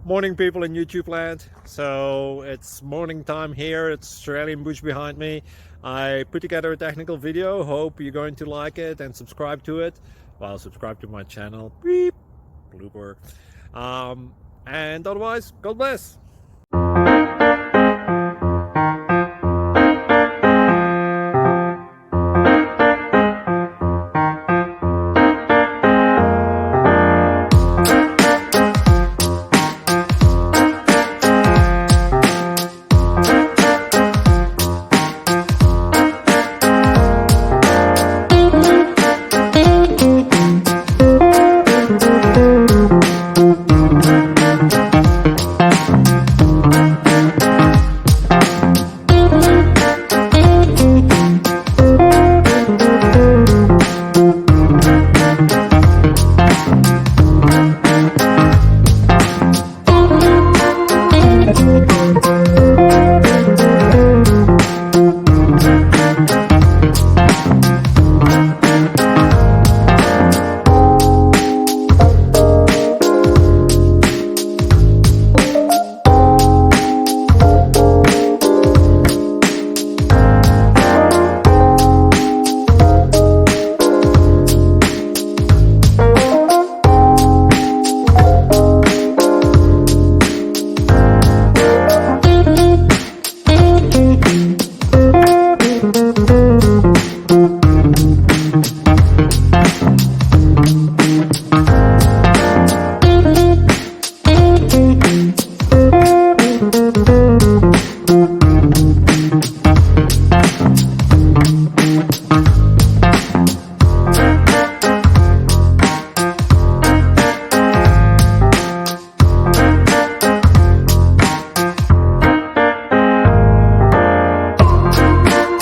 Morning, people in YouTube land. So it's morning time here. It's Australian bush behind me. I put together a technical video. Hope you're going to like it and subscribe to it. Well, subscribe to my channel. Beep. Blooper. And otherwise, God bless.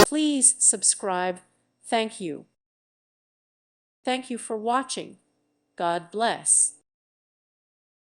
Please subscribe. Thank you. Thank you for watching. God bless.